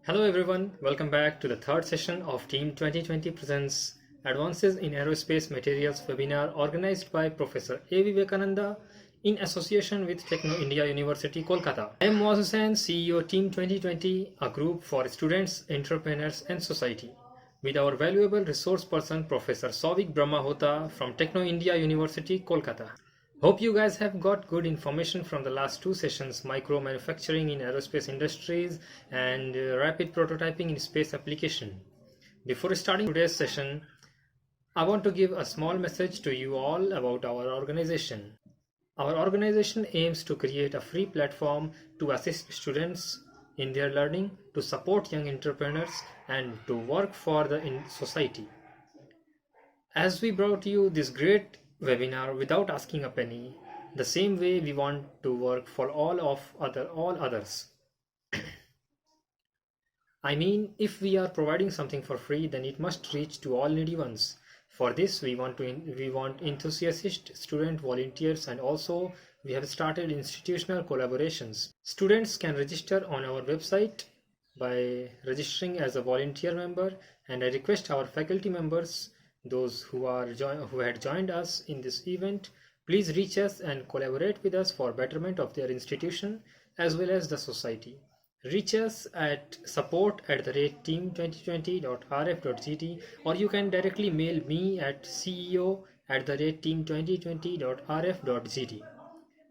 Hello everyone, welcome back to the third session of Team 2020 Presents Advances in Aerospace Materials webinar organized by Professor A. Vivekananda in association with Techno India University, Kolkata. I am Moaz Hussain, CEO Team 2020, a group for students, entrepreneurs and society. With our valuable resource person Professor Souvik Brahmahota from Techno India University, Kolkata. Hope you guys have got good information from the last two sessions, micro manufacturing in aerospace industries and rapid prototyping in space application. Before starting today's session, I want to give a small message to you all about our organization. Our organization aims to create a free platform to assist students in their learning, to support young entrepreneurs and to work for the society. As we brought you this great webinar without asking a penny, the same way we want to work for all others. I mean, if we are providing something for free, then it must reach to all needy ones. For this, we want enthusiastic student volunteers, and also we have started institutional collaborations. Students can register on our website by registering as a volunteer member, and I request our faculty members, those who had joined us in this event, please reach us and collaborate with us for betterment of their institution as well as the society. Reach us at support@team2020.rf.gt, or you can directly mail me at ceo@team2020.rf.gt.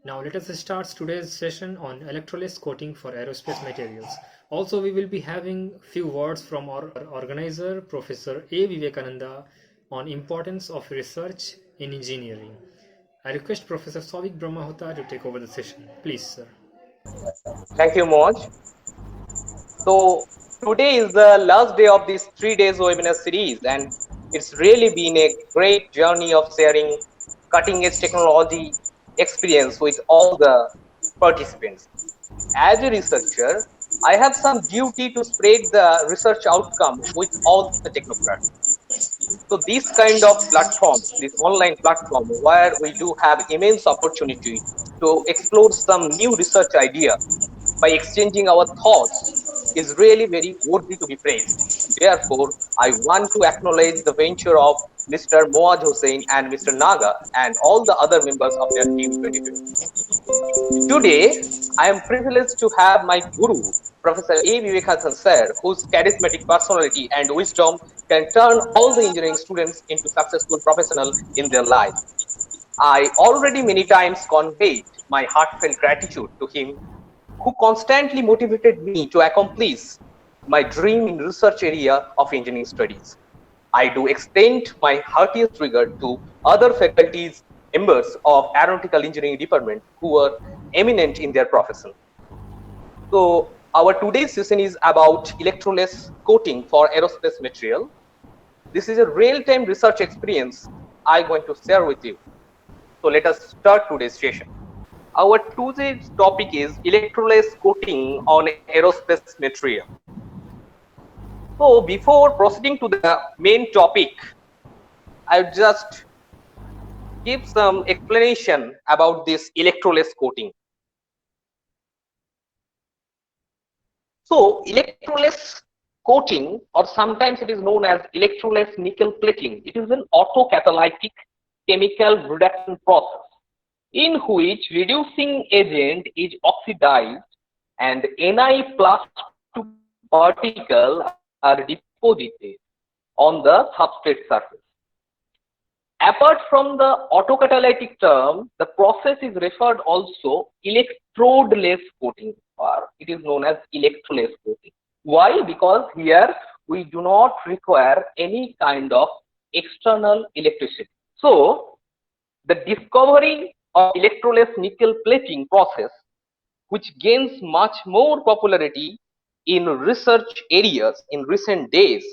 Now let us start today's session on electroless coating for aerospace materials. Also, we will be having few words from our organizer, Professor A. Vivekananda, on importance of research in engineering. I request Professor Souvik Brahmahota to take over the session. Please, sir. Thank you, Moj. So today is the last day of this 3 days webinar series, and it's really been a great journey of sharing cutting edge technology experience with all the participants. As a researcher, I have some duty to spread the research outcome with all the technocrats. So this kind of platform, this online platform where we do have immense opportunity to explore some new research idea by exchanging our thoughts is really very worthy to be praised. Therefore, I want to acknowledge the venture of Mr. Moaz Hussain and Mr. Naga and all the other members of their team 2020. Today, I am privileged to have my guru, Professor A. Vivekananda sir, whose charismatic personality and wisdom can turn all the engineering students into successful professionals in their life. I already many times conveyed my heartfelt gratitude to him, who constantly motivated me to accomplish my dream in research area of engineering studies. I do extend my heartiest regard to other faculties members of aeronautical engineering department who are eminent in their profession. So our today's session is about electroless coating for aerospace material. This is a real-time research experience I'm going to share with you. So let us start today's session. Our today's topic is electroless coating on aerospace material. So before proceeding to the main topic, I'll just give some explanation about this electroless coating. So electroless coating, or sometimes it is known as electroless nickel plating, it is an autocatalytic chemical reduction process in which reducing agent is oxidized and Ni plus 2 particles are deposited on the substrate surface. Apart from the autocatalytic term, the process is referred also electrode-less coating, or it is known as electroless coating. Why? Because here we do not require any kind of external electricity. So the discovery of electroless nickel plating process, which gains much more popularity in research areas in recent days,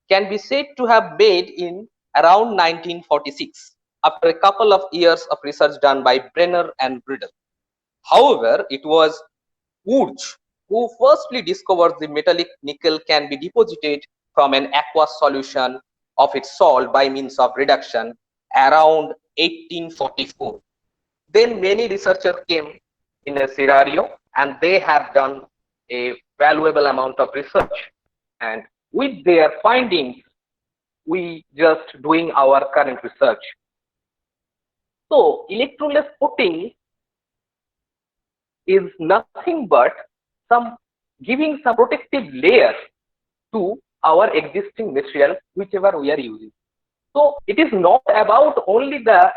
can be said to have made in around 1946 after a couple of years of research done by Brenner and Bridle. However, it was Wurtz who firstly discovered the metallic nickel can be deposited from an aqueous solution of its salt by means of reduction around 1844. Then many researchers came in a scenario and they have done a valuable amount of research, and with their findings we just doing our current research. So electroless coating is nothing but some giving some protective layer to our existing material whichever we are using. So it is not about only the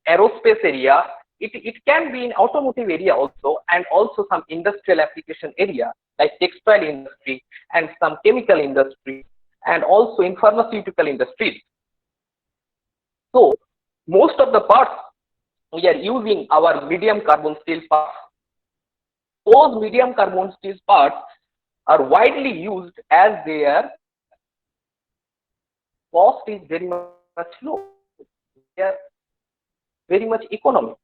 aerospace area, it can be in automotive area also, and also some industrial application area like textile industry and some chemical industry, and also in pharmaceutical industries. So most of the parts we are using our medium carbon steel parts. Those medium carbon steel parts are widely used as their cost is very much low. They are very much economic.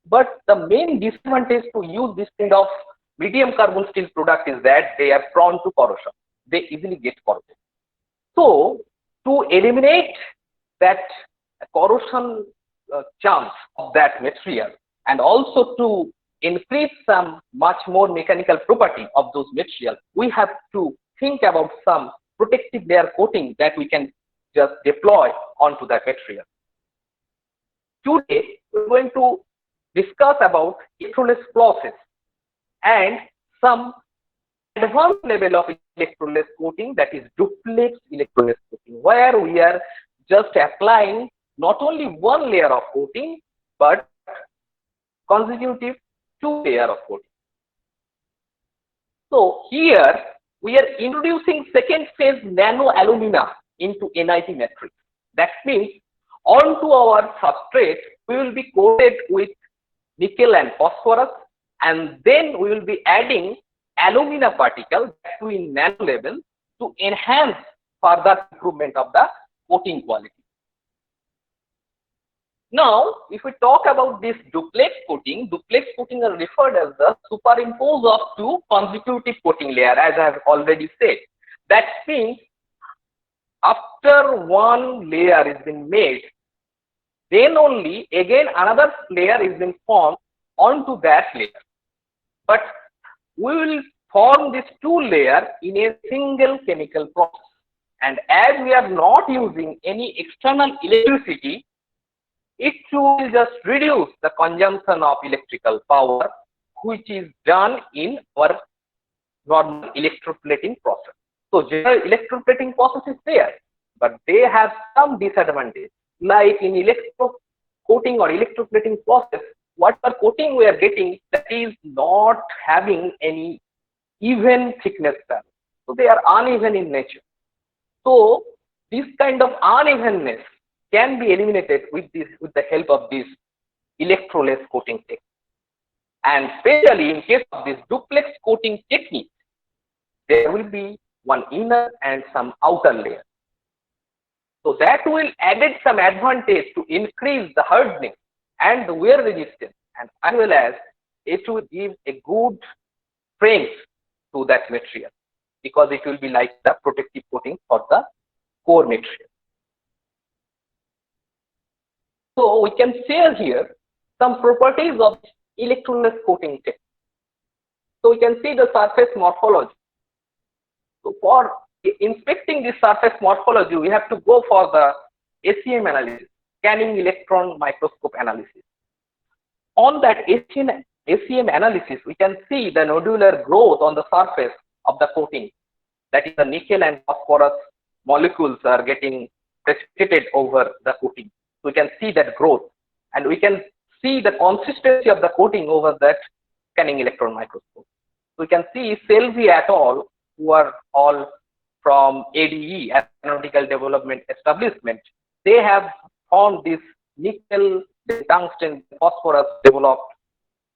But the main disadvantage to use this kind of medium carbon steel product is that they are prone to corrosion. They easily get corroded. So to eliminate that corrosion chance of that material, and also to increase some much more mechanical property of those materials, we have to think about some protective layer coating that we can just deploy onto that material. Today we're going to discuss about electroless process and some advanced level of electroless coating, that is duplex electroless coating, where we are just applying not only one layer of coating but consecutive two layer of coating. So here we are introducing second phase nano alumina into NIT matrix. That means onto our substrate we will be coated with nickel and phosphorus, and then we will be adding alumina particle to in nano level to enhance further improvement of the coating quality. Now, if we talk about this duplex coating are referred as the superimpose of two consecutive coating layer, as I have already said. That means after one layer is been made, then only again another layer is been formed onto that layer. But we will form this two layer in a single chemical process. And as we are not using any external electricity, it will just reduce the consumption of electrical power, which is done in our normal electroplating process. So general electroplating process is there, but they have some disadvantage. Like in electrocoating or electroplating process, whatever coating we are getting, that is not having any even thickness value. So they are uneven in nature. So this kind of unevenness can be eliminated with the help of this electroless coating technique. And especially in case of this duplex coating technique, there will be one inner and some outer layer. So that will added some advantage to increase the hardness and the wear resistance, and as well as it will give a good strength to that material, because it will be like the protective coating for the core material. So we can share here some properties of electroless coating technique. So we can see the surface morphology. So for inspecting this surface morphology, we have to go for the SEM analysis, scanning electron microscope analysis. On that SEM analysis, we can see the nodular growth on the surface of the coating. That is, the nickel and phosphorus molecules are getting precipitated over the coating. So we can see that growth, and we can see the consistency of the coating over that scanning electron microscope. So we can see Selvi et al., who are all from ADE, Aeronautical Development Establishment. They have found this nickel, tungsten, phosphorus developed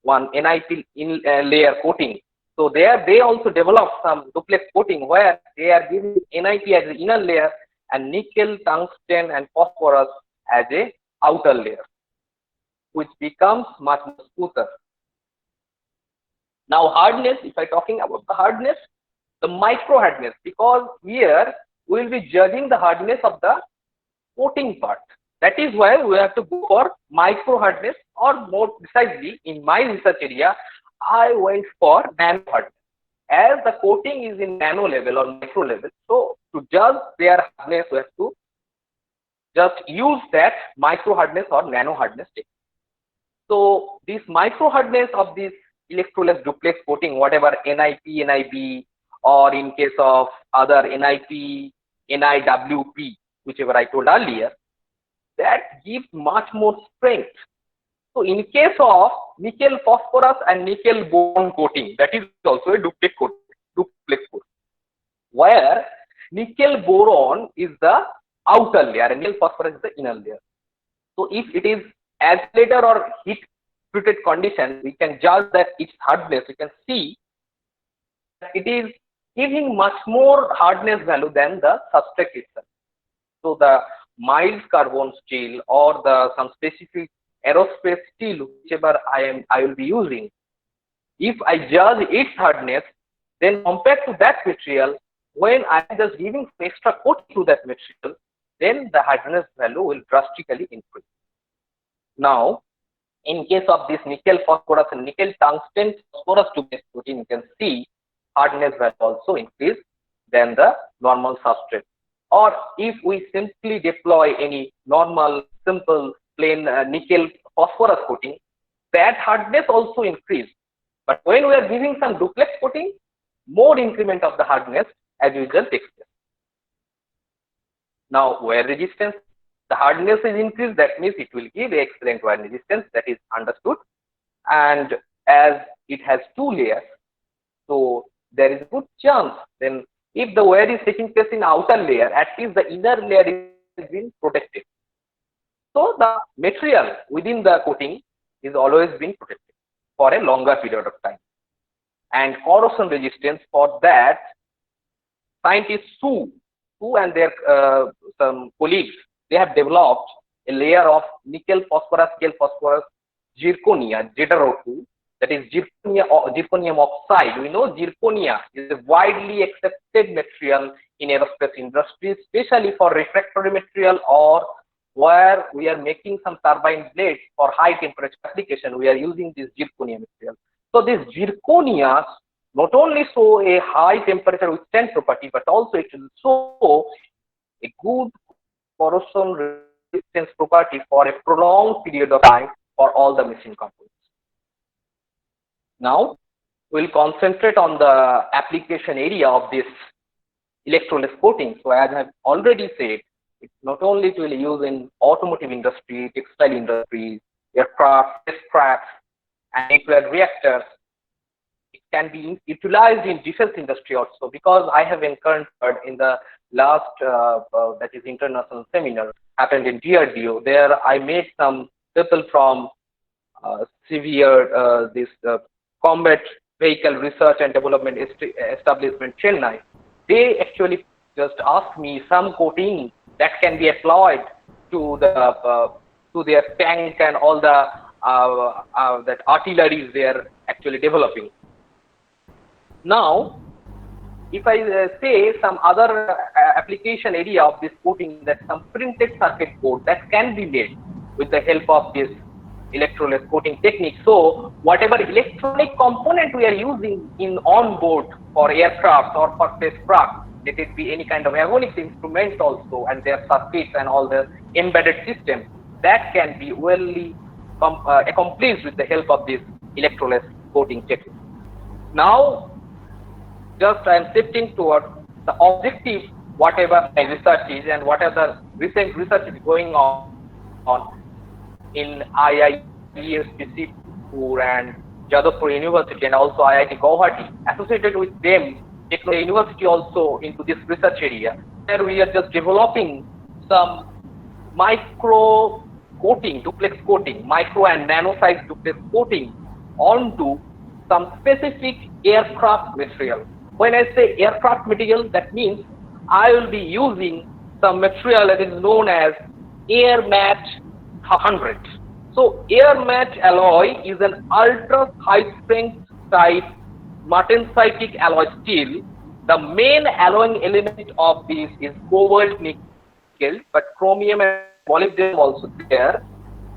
one NIP in layer coating. So there they also developed some duplex coating where they are giving NIP as the inner layer and nickel, tungsten, and phosphorus as a outer layer, which becomes much more smoother. Now hardness, if I'm talking about the hardness, the micro hardness, because here we will be judging the hardness of the coating part. That is why we have to go for micro hardness, or more precisely in my research area, I went for nano hardness. As the coating is in nano level or micro level, so to judge their hardness, we have to just use that micro hardness or nano hardness technique. So this micro hardness of this electroless duplex coating, whatever NIP, NIB, or in case of other NIP, NIWP, whichever I told earlier, that gives much more strength. So in case of nickel phosphorus and nickel boron coating, that is also a duplex coating, where nickel boron is the outer layer and nickel phosphorus is the inner layer. So if it is accelerator or heat treated condition, we can judge that its hardness. We can see that it is giving much more hardness value than the substrate itself. So the mild carbon steel or the some specific aerospace steel, whichever I will be using, if I judge its hardness, then compared to that material, when I am just giving extra coat to that material, then the hardness value will drastically increase. Now, in case of this nickel phosphorus and nickel tungsten phosphorus duplex coating, you can see hardness value also increase than the normal substrate. Or if we simply deploy any normal, simple, plain nickel phosphorus coating, that hardness also increase. But when we are giving some duplex coating, more increment of the hardness as usual takes place. Now, wear resistance, the hardness is increased, that means it will give excellent wear resistance, that is understood. And as it has two layers, so there is a good chance then if the wear is taking place in outer layer, at least the inner layer is being protected. So the material within the coating is always being protected for a longer period of time. And corrosion resistance, for that, scientists Su and their some colleagues, they have developed a layer of nickel phosphorus, zirconia, ZrO2, that is zirconium oxide. We know zirconia is a widely accepted material in aerospace industry, especially for refractory material or where we are making some turbine blades for high temperature application. We are using this zirconia material. So this zirconia not only show a high temperature withstand property, but also it will show a good corrosion resistance property for a prolonged period of time for all the machine components. Now, we'll concentrate on the application area of this electroless coating. So as I've already said, it's not only to be used in automotive industry, textile industry, aircraft, spacecraft, and nuclear reactors. It can be utilized in defense industry also, because I have encountered in the last that is international seminar happened in DRDO. There I met some people from this combat vehicle research and development establishment Chennai. They actually just asked me some coating that can be applied to the to their tank and all the that artilleries they are actually developing. Now, if I say some other application area of this coating, that some printed circuit board that can be made with the help of this electroless coating technique. So whatever electronic component we are using in on board for aircraft or for spacecraft, let it be any kind of avionics instrument also, and their circuits and all the embedded systems, that can be well accomplished with the help of this electroless coating technique. Now, just I am shifting towards the objective, whatever my research is and what are the recent research is going on on in IIESP Sipur and Jadavpur University and also IIT Guwahati. Associated with them, Techno University also into this research area, where we are just developing some micro coating, duplex coating, micro and nano size duplex coating onto some specific aircraft material. When I say aircraft material, that means I will be using some material that is known as AirMat 100. So AirMat alloy is an ultra high strength type martensitic alloy steel. The main alloying element of this is cobalt nickel, but chromium and molybdenum also there,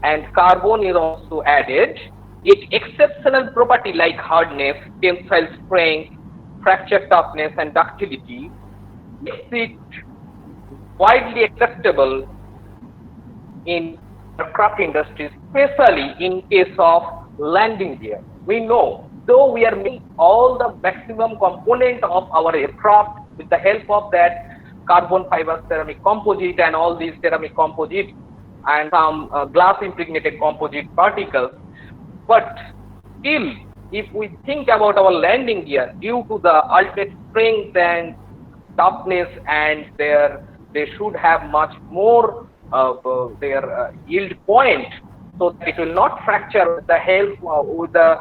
and carbon is also added. Its exceptional property like hardness, tensile strength, fracture toughness, and ductility makes it widely acceptable in aircraft industry, especially in case of landing gear. We know, though we are making all the maximum component of our aircraft with the help of that carbon fiber ceramic composite and all these ceramic composite and some glass impregnated composite particles, but still, if we think about our landing gear, due to the ultimate strength and toughness, and they should have much more their yield point, so that it will not fracture with the help with the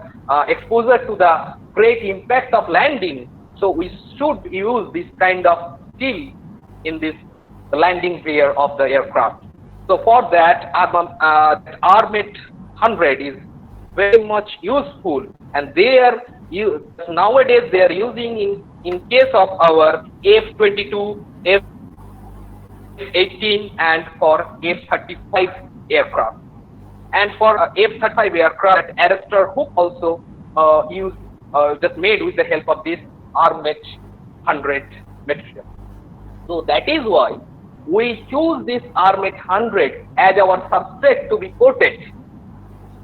exposure to the great impact of landing. So we should use this kind of steel in this landing gear of the aircraft. So for that, AirMat 100 is very much useful, and nowadays they are using in case of our F-22, F-18 and for F-35 aircraft. And for F-35 aircraft, arrestor hook also just made with the help of this AirMat 100 material. So that is why we choose this AirMat 100 as our substrate to be coated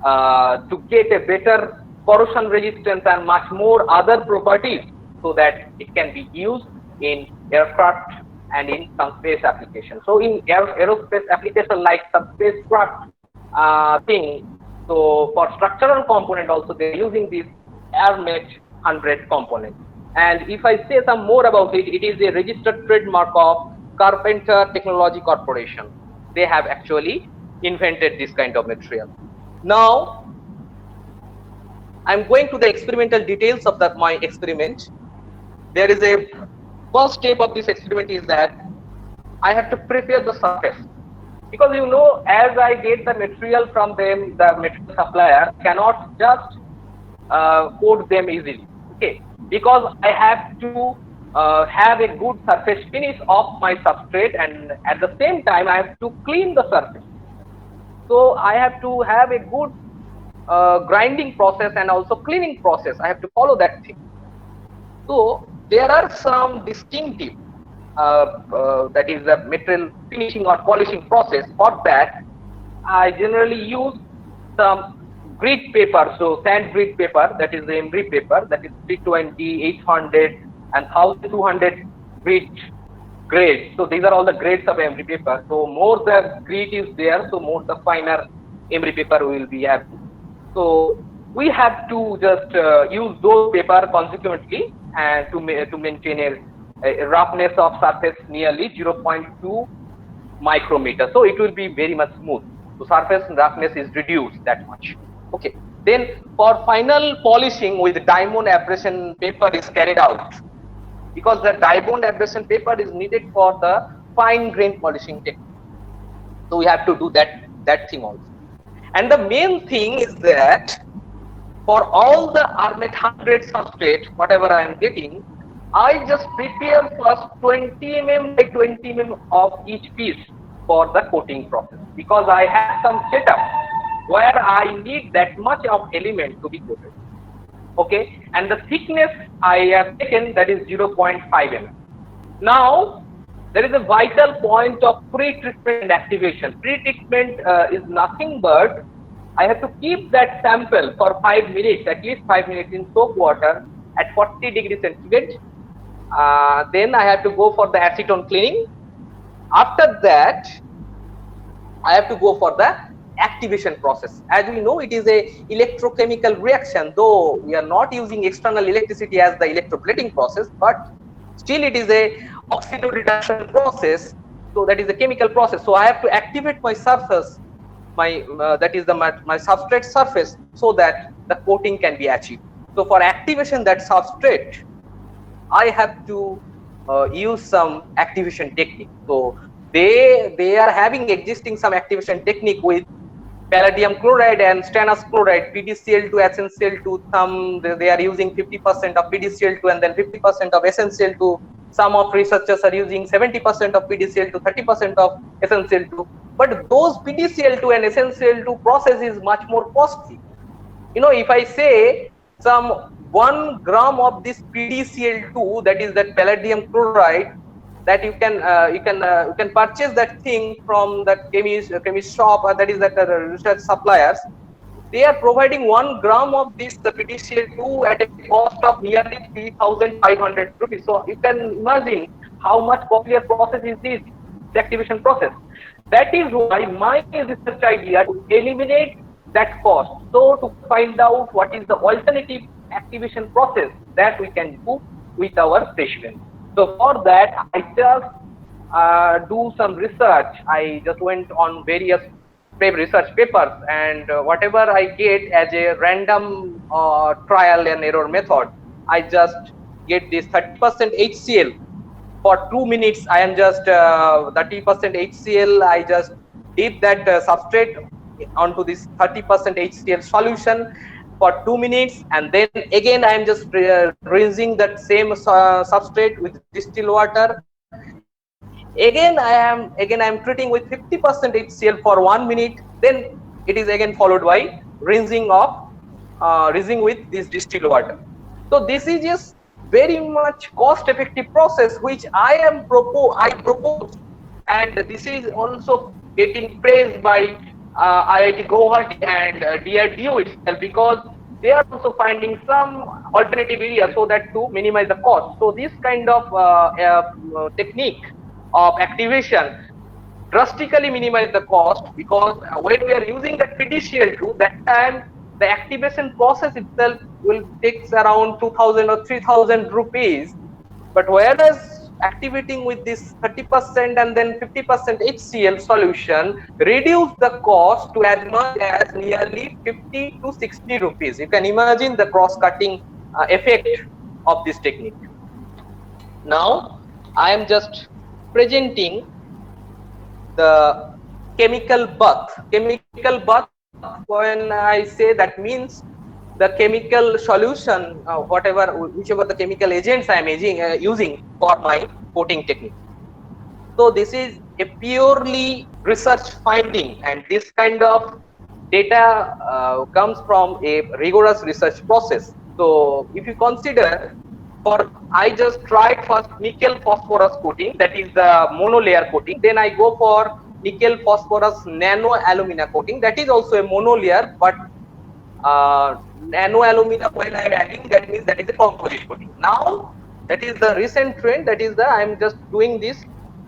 to get a better corrosion resistance and much more other properties, so that it can be used in aircraft and in some space application. So in aerospace application like some spacecraft thing, so for structural component also they are using this AirMat 100 component. And if I say some more about it, it is a registered trademark of Carpenter Technology Corporation. They have actually invented this kind of material. Now, I'm going to the experimental details of my experiment. There is a first step of this experiment is that I have to prepare the surface. Because you know, as I get the material from them, the material supplier cannot just coat them easily. Okay, because I have to have a good surface finish of my substrate, and at the same time I have to clean the surface. So I have to have a good grinding process and also cleaning process. I have to follow that thing. So there are some distinctive that is the material finishing or polishing process. For that, I generally use some grit paper, so sand grit paper, that is the emery paper, that is 320, 800 and 1200 grit grades. So these are all the grades of emery paper. So more the grit is there, so more the finer emery paper we will be having. So we have to just use those paper consequently and to maintain a roughness of surface nearly 0.2 micrometer. So it will be very much smooth. So surface roughness is reduced that much. Okay. Then for final polishing with diamond abrasion paper is carried out, because the diamond abrasion paper is needed for the fine grain polishing technique. So we have to do that thing also. And the main thing is that for all the AirMat 100 substrate, whatever I am getting, I just prepare first 20 mm by 20 mm of each piece for the coating process, because I have some setup where I need that much of element to be coated. Okay, and the thickness I have taken, that is 0.5 mm. Now there is a vital point of pre-treatment and activation. Pre-treatment is nothing but I have to keep that sample for 5 minutes, at least 5 minutes in soap water at 40 degrees centigrade. Then I have to go for the acetone cleaning. After that, I have to go for the activation process. As we know, it is a electrochemical reaction, though we are not using external electricity as the electroplating process, but still it is a oxidoreduction process. So that is a chemical process. So I have to activate my surface, my that is the my substrate surface, so that the coating can be achieved. So for activation that substrate, I have to use some activation technique. So they are having existing some activation technique with palladium chloride and stannous chloride, PDCl2, HNCl2. Some they are using 50% of PDCl2 and then 50% of SnCl2. Some of researchers are using 70% of PDCl2, 30% of SnCl2. But those PDCl2 and SnCl2 process is much more costly. You know, if I say some 1 gram of this PDCl2, that is that palladium chloride, that you can purchase that thing from that chemist shop, or that is that research suppliers. They are providing 1 gram of this the PDCl2 at a cost of nearly 3,500 rupees. So you can imagine how much costlier process is this, the activation process. That is why my research idea to eliminate that cost. So to find out what is the alternative activation process that we can do with our freshman. So for that, I just do some research. I just went on various research papers, and whatever I get as a random trial and error method, I just get this 30% HCl for 2 minutes. I am just 30% HCl. I just dip that substrate onto this 30% HCl solution for 2 minutes, and then again I am just rinsing that same substrate with distilled water. Again I am treating with 50% HCl for 1 minute. Then it is again followed by rinsing with this distilled water. So this is just very much cost-effective process which I propose, and this is also getting praised by IIT Guwahati and DRDO itself, because they are also finding some alternative areas so that to minimize the cost. So this kind of technique of activation drastically minimize the cost, because when we are using the PDCl2, that time the activation process itself will take around 2,000 or 3,000 rupees. But whereas activating with this 30% and then 50% HCl solution reduce the cost to as much as nearly 50 to 60 rupees. You can imagine the cross-cutting effect of this technique. Now I am just presenting the chemical bath. Chemical bath, when I say, that means the chemical solution, whichever the chemical agents I am using for my coating technique. So this is a purely research finding, and this kind of data comes from a rigorous research process. So if you consider, I just tried first nickel phosphorus coating, that is the monolayer coating. Then I go for nickel phosphorus nano alumina coating, that is also a monolayer, but nano alumina when I am adding, that means that is a composite coating. Now that is the recent trend, that is I am just doing this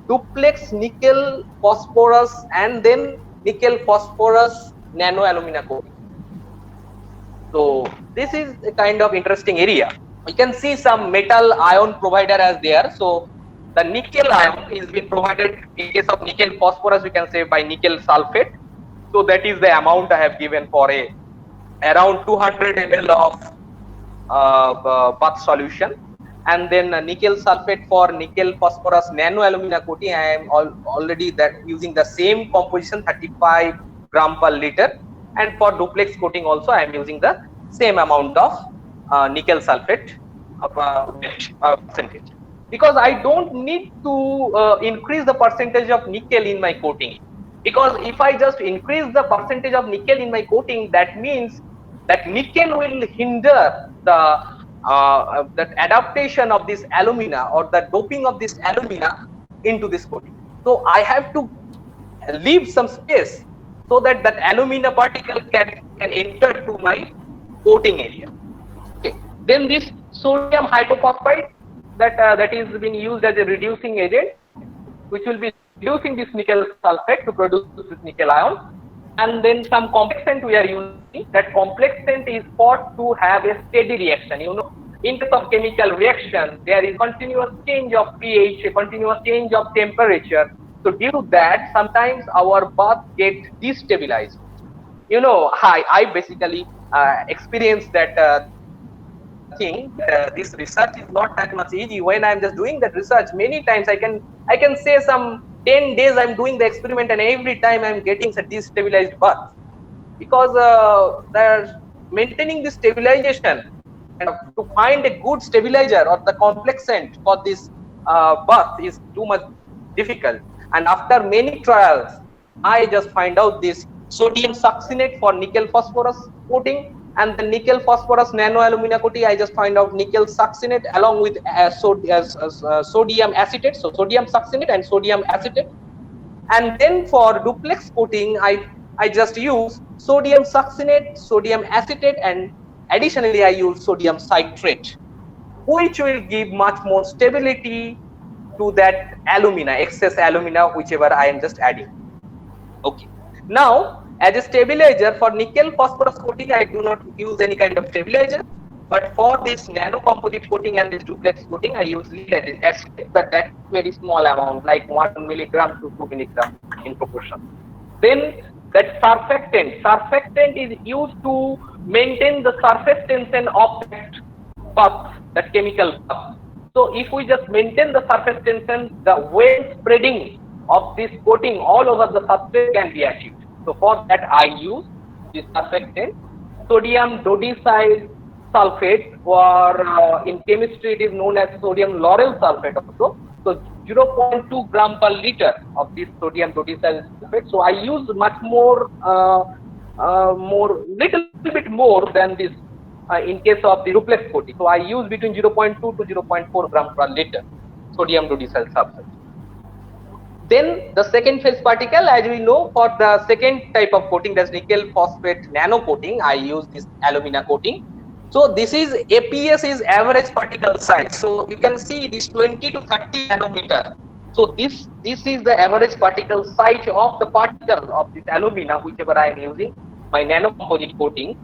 duplex nickel phosphorus and then nickel phosphorus nano alumina coating. So this is a kind of interesting area. You can see some metal ion provider as there. So the nickel ion is being provided in case of nickel phosphorus, we can say by nickel sulfate. So that is the amount I have given for around 200 ml of bath solution. And then nickel sulfate for nickel phosphorus nano alumina coating, I am already using the same composition, 35 gram per liter. And for duplex coating also I am using the same amount of nickel sulfate percentage, because I don't need to increase the percentage of nickel in my coating. Because if I just increase the percentage of nickel in my coating, that means that nickel will hinder the that adaptation of this alumina or the doping of this alumina into this coating. So I have to leave some space so that that alumina particle can enter to my coating area. Okay. Then this sodium hypophosphite, that is being used as a reducing agent, which will be reducing this nickel sulfate to produce this nickel ion. And then some complexant we are using. That complexant is thought to have a steady reaction. In case of chemical reaction, there is continuous change of pH, a continuous change of temperature. So due to that, sometimes our bath gets destabilized. I basically experienced that thing. This research is not that much easy. When I'm just doing that research, many times I can say some 10 days I'm doing the experiment, and every time I'm getting a destabilized bath, because they're maintaining the stabilization, and to find a good stabilizer or the complexant for this bath is too much difficult. And after many trials, I just find out this sodium succinate for nickel phosphorus coating, and the nickel phosphorus nano alumina coating. I just find out nickel succinate along with sodium acetate, so sodium succinate and sodium acetate. And then for duplex coating, I just use sodium succinate, sodium acetate, and additionally I use sodium citrate, which will give much more stability to that alumina, excess alumina, whichever I am just adding. Okay. Now, as a stabilizer for nickel phosphorus coating, I do not use any kind of stabilizer. But for this nano composite coating and this duplex coating, I use lead acetate, but that's very small amount, like 1 milligram to 2 milligram in proportion. Then that surfactant is used to maintain the surface tension of that bath, that chemical bath. So if we just maintain the surface tension, the wave spreading of this coating all over the substrate can be achieved. So for that I use this surfactant, sodium dodecyl sulfate, or in chemistry it is known as sodium lauryl sulfate also. So 0.2 gram per liter of this sodium dodecyl sulfate. So I use much more, little bit more than this in case of the duplex coating. So I use between 0.2 to 0.4 gram per liter sodium dodecyl sulfate. Then the second phase particle, as we know, for the second type of coating, that's nickel phosphate nano coating, I use this alumina coating. So this is APS is average particle size. So you can see this 20 to 30 nanometer. So this is the average particle size of the particle of this alumina, whichever I am using, my nano composite coating,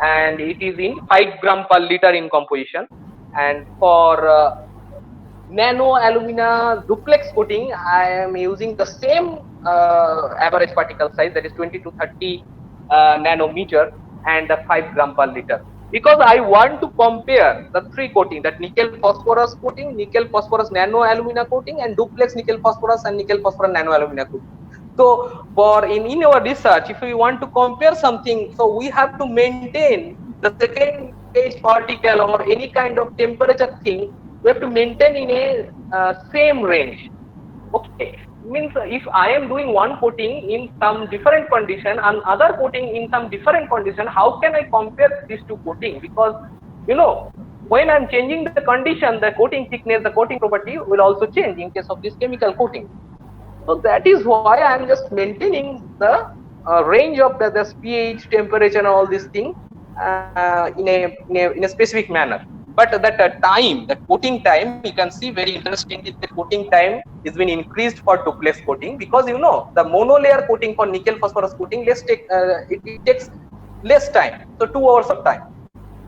and it is in 5 gram per liter in composition. And for nano alumina duplex coating, I am using the same average particle size, that is 20 to 30 nanometer and the 5 gram per liter, because I want to compare the three coating, that nickel phosphorus coating, nickel phosphorus nano alumina coating, and duplex nickel phosphorus and nickel phosphorus nano alumina coating. So for in our research, if we want to compare something, so we have to maintain the second phase particle or any kind of temperature thing, we have to maintain in a same range. Okay, means if I am doing one coating in some different condition and other coating in some different condition, how can I compare these two coating? Because when I'm changing the condition, the coating thickness, the coating property will also change in case of this chemical coating. So that is why I am just maintaining the range of the pH, temperature, and all these things in a specific manner. But that time, the coating time, you can see very interestingly, the coating time is been increased for duplex coating, because the monolayer coating for nickel phosphorus coating, it takes less time, so 2 hours of time.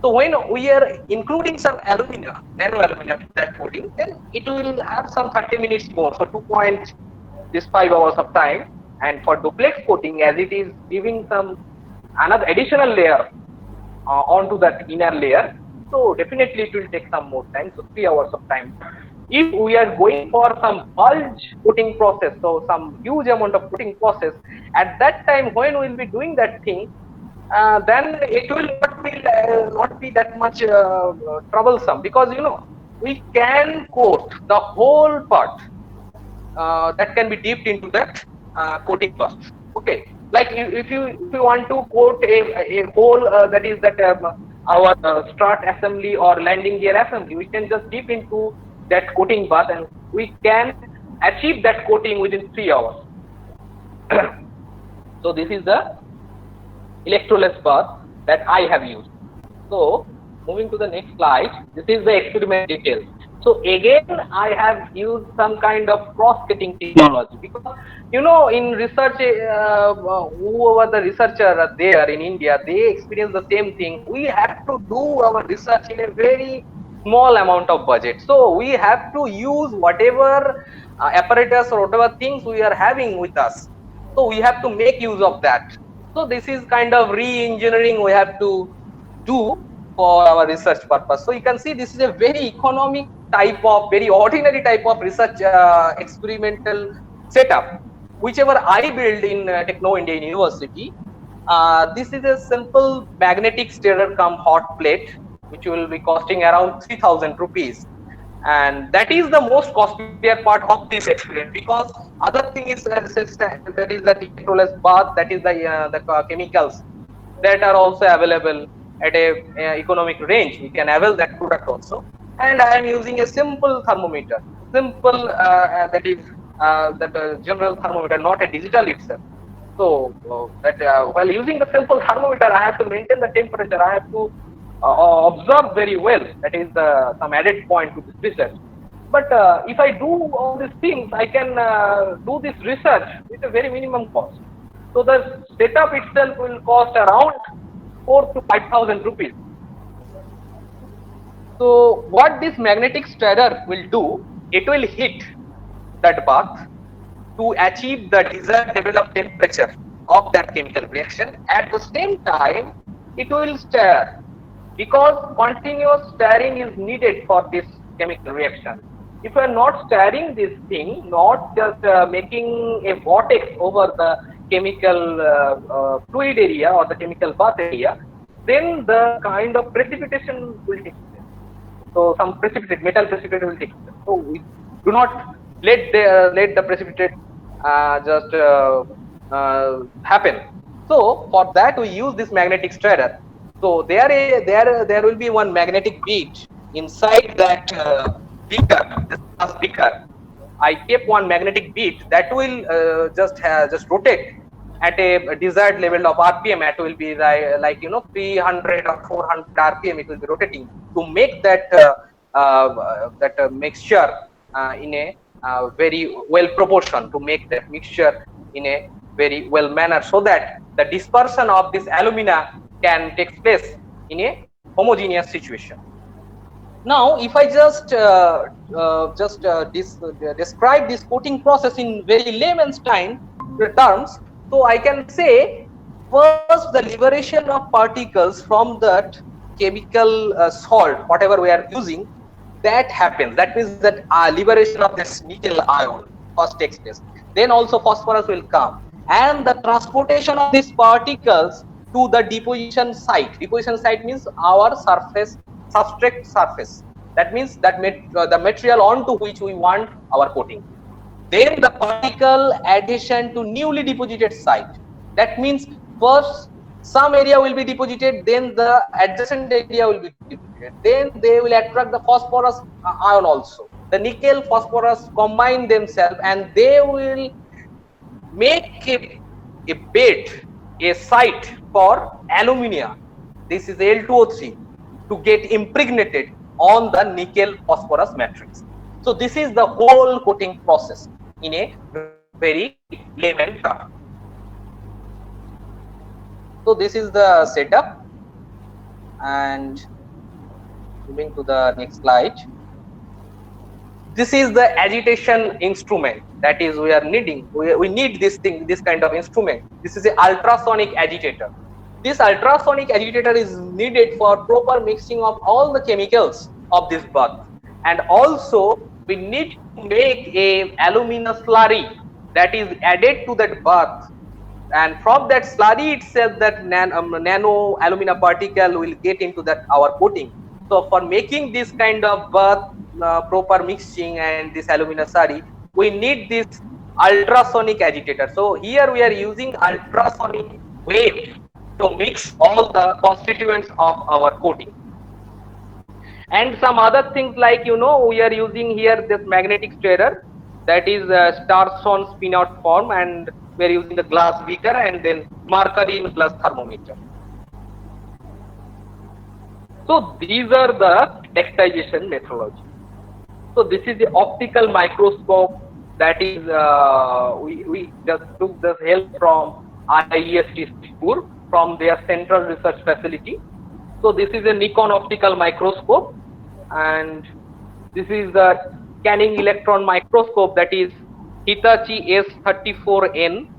So when we are including some alumina, nano alumina to that coating, then it will have some 30 minutes more, so 2.5 hours of time. And for duplex coating, as it is giving some another additional layer onto that inner layer, so definitely it will take some more time, so 3 hours of time. If we are going for some bulge coating process, so some huge amount of coating process, at that time when we will be doing that thing, then it will not be that much troublesome, because we can coat the whole part that can be dipped into that coating bath. Okay, like if you want to coat a hole that is that our strut assembly or landing gear assembly, we can just dip into that coating bath and we can achieve that coating within 3 hours. So this is the electroless bath that I have used. So moving to the next slide, this is the experiment details. So again, I have used some kind of cross-cutting technology because in research, whoever the researcher are there in India, they experience the same thing. We have to do our research in a very small amount of budget. So we have to use whatever apparatus or whatever things we are having with us. So we have to make use of that. So this is kind of re-engineering we have to do for our research purpose. So you can see this is a very economic type of, very ordinary type of research experimental setup, whichever I build in Techno Indian University. This is a simple magnetic stirrer come hot plate, which will be costing around 3,000 rupees. And that is the most costlier part of this experiment, because other thing is that is the electrolysis bath, that is the chemicals that are also available at a economic range. We can avail that product also. And I am using a simple thermometer, simple that is that general thermometer, not a digital itself. So that while using the simple thermometer, I have to maintain the temperature. I have to observe very well. That is some added point to this research. But if I do all these things, I can do this research with a very minimum cost. So the setup itself will cost around 4 to 5,000 rupees. So what this magnetic stirrer will do, it will hit that bath to achieve the desired level of temperature of that chemical reaction. At the same time, it will stir, because continuous stirring is needed for this chemical reaction. If you are not stirring this thing, not just making a vortex over the chemical fluid area or the chemical bath area, then the kind of precipitation will take place. So some precipitate, metal precipitate will take place. So we do not let the precipitate just happen. So for that we use this magnetic stirrer. So there will be one magnetic bead inside that beaker, this glass beaker. I kept one magnetic bead that will just rotate at a desired level of RPM. It will be like 300 or 400 RPM. It will be rotating to make that mixture in a very well proportion, to make that mixture in a very well manner, so that the dispersion of this alumina can take place in a homogeneous situation. Now, if I just describe this coating process in very layman's terms, so I can say, first, the liberation of particles from that chemical salt, whatever we are using, that happens. That means that liberation of this nickel ion first takes place. Then also phosphorus will come, and the transportation of these particles to the deposition site. Deposition site means our surface, substrate surface. That means that the material onto which we want our coating. Then the particle adhesion to newly deposited site. That means first some area will be deposited, then the adjacent area will be deposited. Then they will attract the phosphorus ion also. The nickel phosphorus combine themselves, and they will make a bed, a site for alumina. This is Al2O3 to get impregnated on the nickel phosphorus matrix. So this is the whole coating process in a very layman term. So this is the setup, and moving to the next slide. This is the agitation instrument, that is we are needing. We need this thing, this kind of instrument. This is an ultrasonic agitator. This ultrasonic agitator is needed for proper mixing of all the chemicals of this bath. And also we need to make a alumina slurry that is added to that bath, and from that slurry itself that nano alumina particle will get into that our coating. So for making this kind of bath proper mixing and this alumina slurry, we need this ultrasonic agitator. So here we are using ultrasonic wave to mix all the constituents of our coating. And some other things like, we are using here this magnetic stirrer, that is Starson spin out form, and we are using the glass beaker, and then mercury plus thermometer. So these are the dextrization methodology. So this is the optical microscope that is we just took the help from IIST Sripur from their central research facility. So this is a Nikon optical microscope, and this is the scanning electron microscope, that is Hitachi S34N.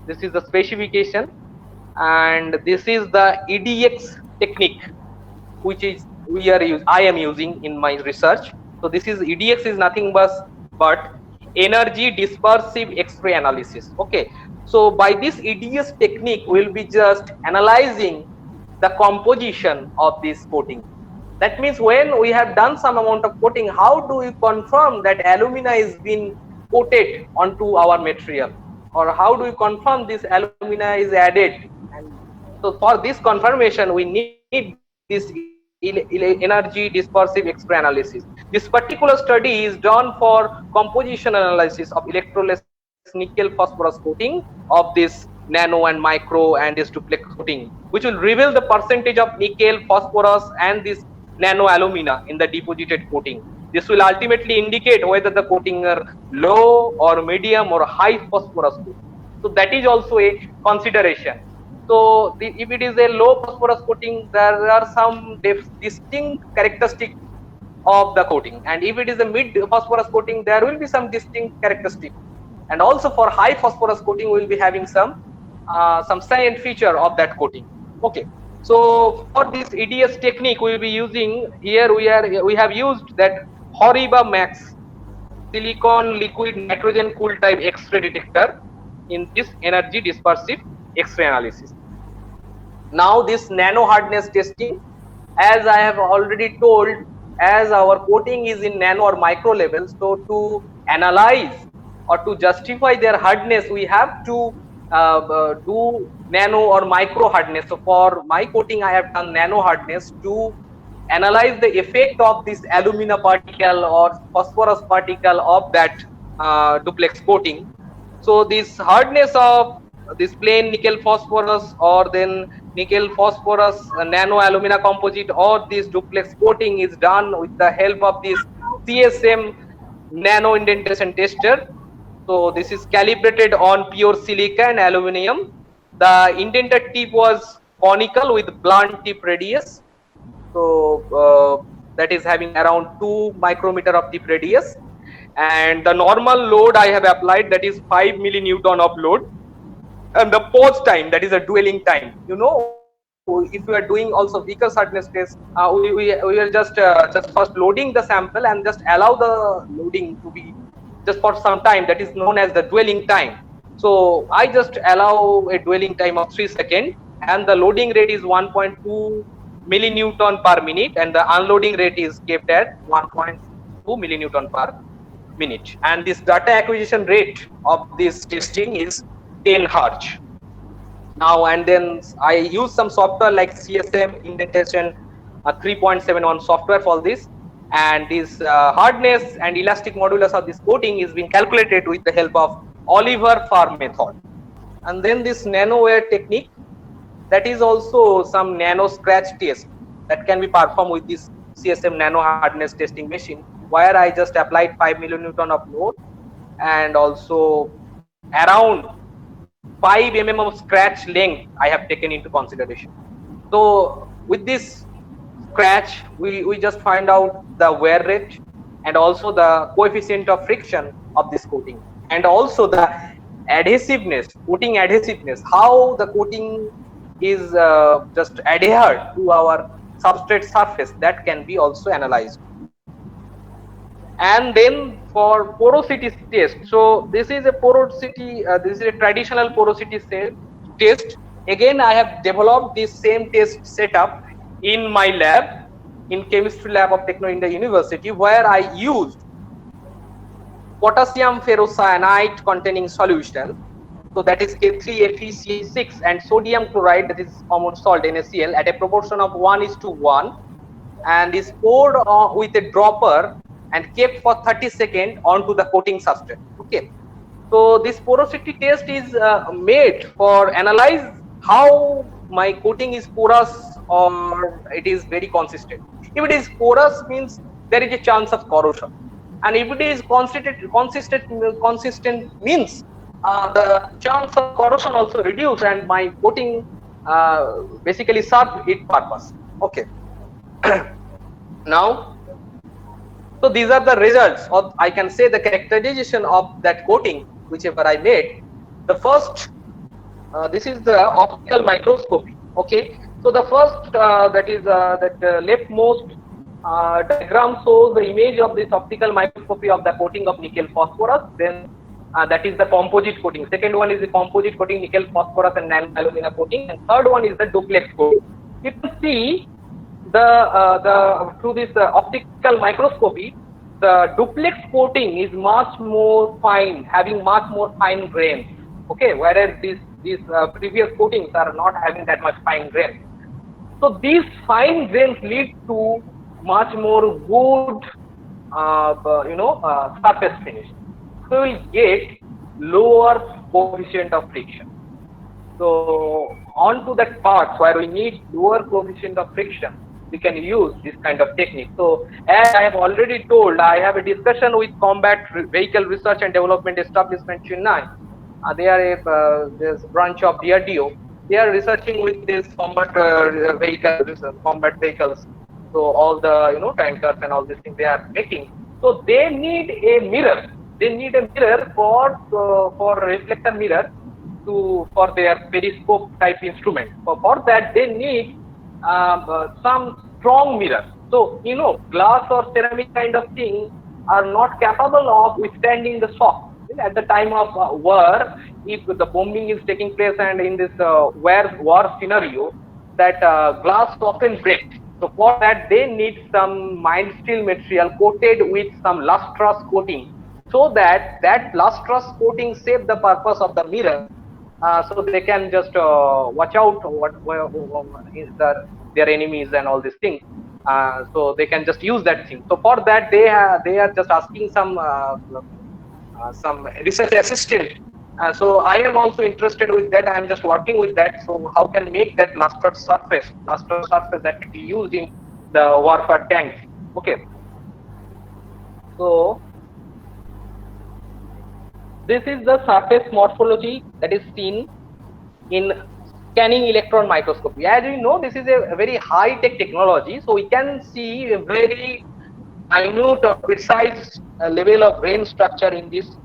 This is the specification, and this is the EDX technique which is I am using in my research. So this is EDX is nothing but energy dispersive X-ray analysis. Okay, so by this EDX technique we will be just analyzing the composition of this coating. That means when we have done some amount of coating, how do we confirm that alumina is being coated onto our material, or how do we confirm this alumina is added? And so for this confirmation we need this energy dispersive X-ray analysis. This particular study is done for composition analysis of electroless nickel phosphorus coating of this nano and micro and this duplex coating, which will reveal the percentage of nickel, phosphorus and this nano alumina in the deposited coating. This will ultimately indicate whether the coating are low or medium or high phosphorus coating. So that is also a consideration. So if it is a low phosphorus coating, there are some distinct characteristics of the coating, and if it is a mid phosphorus coating, there will be some distinct characteristics. And also for high phosphorus coating, we will be having some salient feature of that coating. Okay, so for this EDS technique, we will be using here. We have used that Horiba Max silicon liquid nitrogen cool type X-ray detector in this energy dispersive X-ray analysis. Now this nano hardness testing, as I have already told, as our coating is in nano or micro levels, so to analyze or to justify their hardness, we have to do nano or micro hardness. So for my coating, I have done nano hardness to analyze the effect of this alumina particle or phosphorus particle of that duplex coating. So this hardness of this plain nickel phosphorus or then nickel phosphorus nano alumina composite or this duplex coating is done with the help of this CSM nano indentation tester. So this is calibrated on pure silica and aluminum. The indented tip was conical with blunt tip radius. So that is having around 2 micrometer of tip radius, and the normal load I have applied, that is 5 millinewton of load, and the pause time, that is a dwelling time. You know, if you are doing also Vickers hardness test, we are just first loading the sample and just allow the loading to be just for some time, that is known as the dwelling time. So I just allow a dwelling time of 3 seconds, and the loading rate is 1.2 millinewton per minute, and the unloading rate is kept at 1.2 millinewton per minute. And this data acquisition rate of this testing is 10 hertz. Now and then I use some software like CSM indentation 3.71 software for this, and this hardness and elastic modulus of this coating is being calculated with the help of Oliver Farr method. And then this nanoware technique, that is also some nano scratch test that can be performed with this CSM nano hardness testing machine, where I just applied 5 millinewton of load and also around 5 mm of scratch length I have taken into consideration. So with this scratch, we just find out the wear rate and also the coefficient of friction of this coating, and also the adhesiveness, coating adhesiveness, how the coating is just adhered to our substrate surface, that can be also analyzed. And then for porosity test, so this is a porosity, this is a traditional porosity test. Again, I have developed this same test setup in my lab, in chemistry lab of Techno India University, where I used potassium ferrocyanide containing solution, so that is K3FeCl6, and sodium chloride, that is common salt NaCl, at a proportion of 1:1, and is poured with a dropper and kept for 30 seconds onto the coating substrate. Okay, so this porosity test is made for analyze how my coating is porous or it is very consistent. If it is porous, means there is a chance of corrosion, and if it is consistent means the chance of corrosion also reduce, and my coating basically serve its purpose. Okay. Now, so these are the results, or I can say the characterization of that coating whichever I made. The first, this is the optical microscopy. Okay, so the first that is that leftmost diagram shows the image of this optical microscopy of the coating of nickel phosphorus. Then that is the composite coating. Second one is the composite coating, nickel phosphorus and nano alumina coating, and third one is the duplex coating. You can see through this optical microscopy, the duplex coating is much more fine, having much more fine grains. Okay, whereas these previous coatings are not having that much fine grain. So these fine grains lead to much more good, surface finish. So we get lower coefficient of friction. So on to that part where we need lower coefficient of friction, we can use this kind of technique. So as I have already told, I have a discussion with Combat Vehicle Research and Development Establishment Chennai. They are this branch of DRDO. They are researching with this combat vehicles. So all the tankers and all these things they are making. So they need a mirror. They need a mirror for reflector mirror for their periscope type instrument. For that they need some strong mirror. So glass or ceramic kind of thing are not capable of withstanding the shock. At the time of war, if the bombing is taking place and in this war scenario, that glass often breaks. So for that they need some mild steel material coated with some lustrous coating, so that lustrous coating serves the purpose of the mirror. So they can just watch out where is their enemies and all these things. So they can just use that thing. So for that they are just asking some research assistant. So I am also interested with that. I am just working with that. So how can make that lustrous surface that can be used in the warfare tanks. Okay. So this is the surface morphology that is seen in scanning electron microscopy. As you know, this is a very high-tech technology. So we can see a very minute or precise level of grain structure in this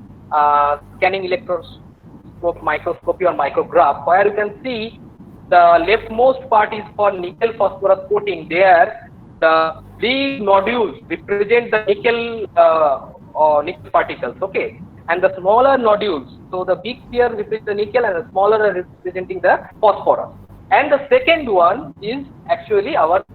scanning electron microscopy or micrograph, where you can see the leftmost part is for nickel phosphorus coating. There, the big nodules represent the nickel nickel particles. Okay. And the smaller nodules, so the big sphere represents the nickel and the smaller are representing the phosphorus. And the second one is actually our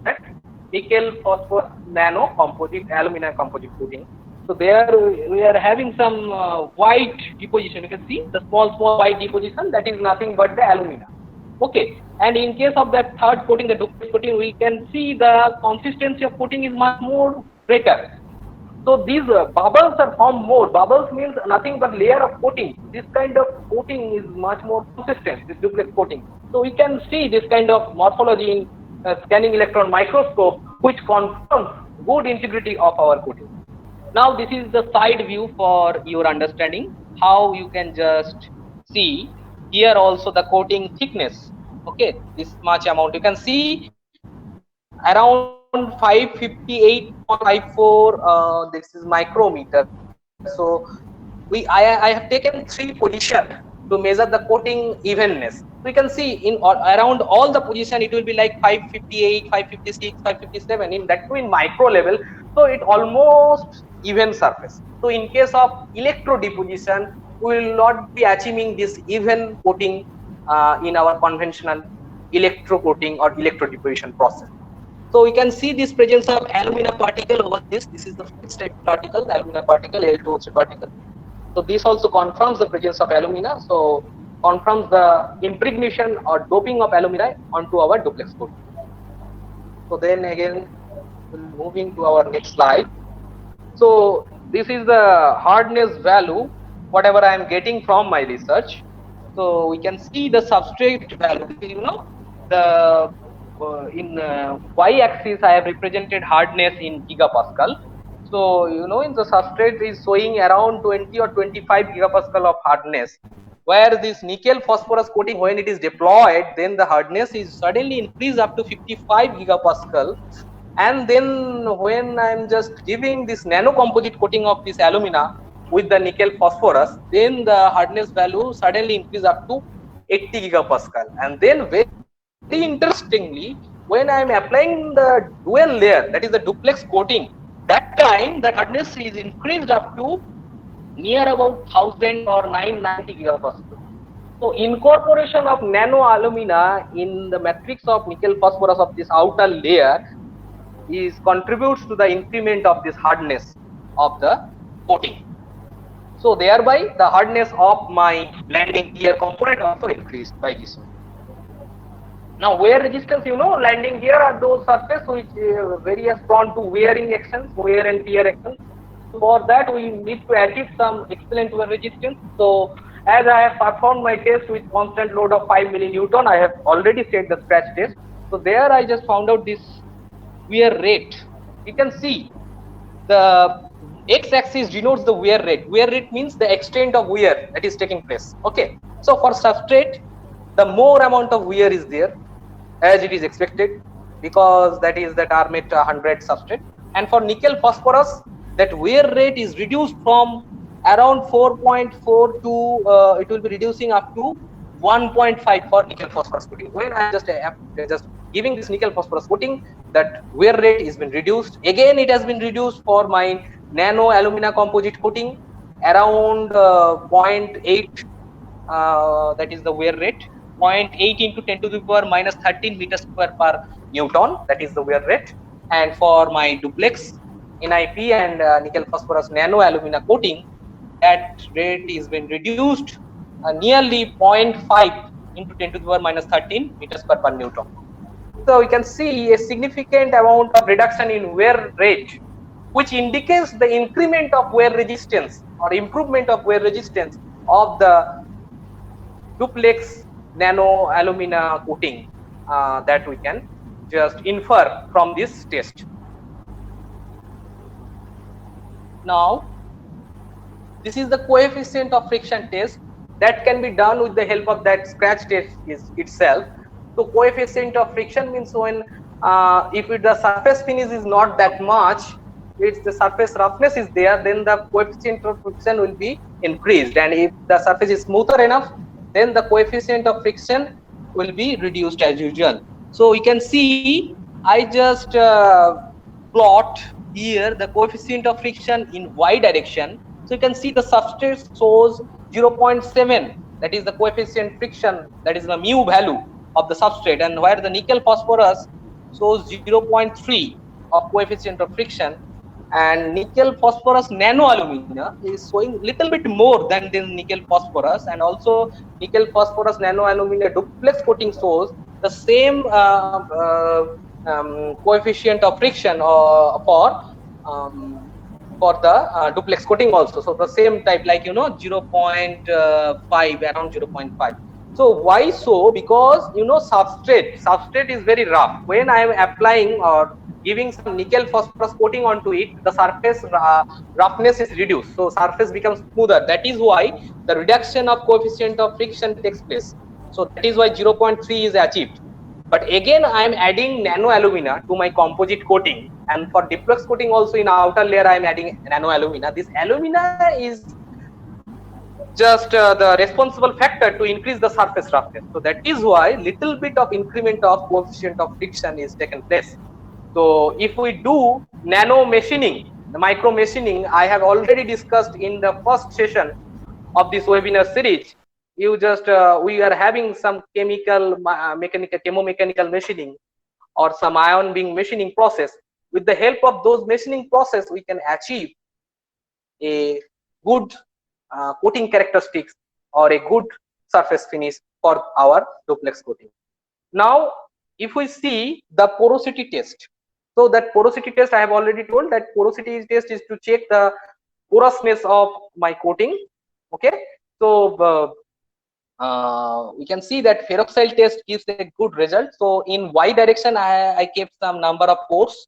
nickel phosphorus nano composite alumina composite coating. So there we are having some white deposition. You can see the small white deposition, that is nothing but the alumina. Okay. And in case of that third coating, the duplex coating, we can see the consistency of coating is much more greater. So these bubbles are formed more. Bubbles means nothing but layer of coating. This kind of coating is much more consistent, this duplex coating. So we can see this kind of morphology in scanning electron microscope, which confirms good integrity of our coating. Now this is the side view for your understanding, how you can just see here also the coating thickness. Okay, this much amount you can see around 558.54. This is micrometer. So I have taken 3 positions to measure the coating evenness. So you can see in around all the position it will be like 558, 556, 557 in that too in micro level. So it almost even surface. So in case of electro deposition, we will not be achieving this even coating in our conventional electro coating or electro deposition process. So we can see this presence of alumina particle over this. This is the fixed type particle, alumina particle, Al2O3 particle. So this also confirms the presence of alumina. So confirms the impregnation or doping of alumina onto our duplex coating. So then again, moving to our next slide. So this is the hardness value, whatever I am getting from my research. So we can see the substrate value, in y-axis I have represented hardness in gigapascal. So, in the substrate is showing around 20 or 25 gigapascal of hardness, where this nickel phosphorus coating, when it is deployed, then the hardness is suddenly increased up to 55 gigapascal. And then when I'm just giving this nano composite coating of this alumina with the nickel phosphorus, then the hardness value suddenly increase up to 80 gigapascal. And then very interestingly, when I'm applying the dual layer, that is the duplex coating, that time the hardness is increased up to near about 1000 or 990 gigapascal. So incorporation of nano alumina in the matrix of nickel phosphorus of this outer layer is contributes to the increment of this hardness of the coating. So thereby the hardness of my landing gear component also increased by this way. Now wear resistance, landing gear are those surfaces which very prone to wearing actions, wear and tear actions. For that we need to achieve some excellent wear resistance. So as I have performed my test with constant load of 5 millinewton, I have already said the scratch test. So there I just found out this wear rate. You can see the x-axis denotes the wear rate. Wear rate means the extent of wear that is taking place. Okay. So for substrate, the more amount of wear is there, as it is expected, because that is the target 100 substrate. And for nickel phosphorus, that wear rate is reduced from around 4.4 to it will be reducing up to 1.5 for nickel phosphorus coating. When I just giving this nickel phosphorus coating, that wear rate has been reduced. Again, it has been reduced for my nano alumina composite coating around 0.8. That is the wear rate. 0.8 into 10 to the power minus 13 meters per Newton, that is the wear rate. And for my duplex NIP and nickel phosphorus nano alumina coating, that rate is been reduced nearly 0.5 into 10 to the power minus 13 meters per Newton. So we can see a significant amount of reduction in wear rate, which indicates the increment of wear resistance or improvement of wear resistance of the duplex nano alumina coating that we can just infer from this test. Now, this is the coefficient of friction test that can be done with the help of that scratch test itself. So coefficient of friction means when if the surface finish is not that much, it's the surface roughness is there, then the coefficient of friction will be increased, and if the surface is smoother enough, then the coefficient of friction will be reduced as usual. So we can see I just plot here the coefficient of friction in y direction. So you can see the substrate shows 0.7, that is the coefficient friction, that is the mu value of the substrate, and where the nickel phosphorus shows 0.3 of coefficient of friction, and nickel phosphorus nano alumina is showing little bit more than the nickel phosphorus, and also nickel phosphorus nano alumina duplex coating shows the same coefficient of friction for the duplex coating also. So the same type, like 0.5, around 0.5. So why so? Because substrate is very rough. When I am applying or giving some nickel phosphorus coating onto it, the surface roughness is reduced, so surface becomes smoother. That is why the reduction of coefficient of friction takes place. So that is why 0.3 is achieved. But again, I am adding nano alumina to my composite coating, and for duplex coating also in outer layer I am adding nano alumina. This alumina is just the responsible factor to increase the surface roughness. So that is why little bit of increment of coefficient of friction is taken place. So if we do nano machining, the micro machining, I have already discussed in the first session of this webinar series. You just we are having some chemical chemomechanical machining or some ion beam machining process. With the help of those machining process, we can achieve a good coating characteristics or a good surface finish for our duplex coating. Now, if we see the porosity test, so that porosity test I have already told that porosity test is to check the porousness of my coating. Okay, so we can see that peroxide test gives a good result. So in y direction I kept some number of pores,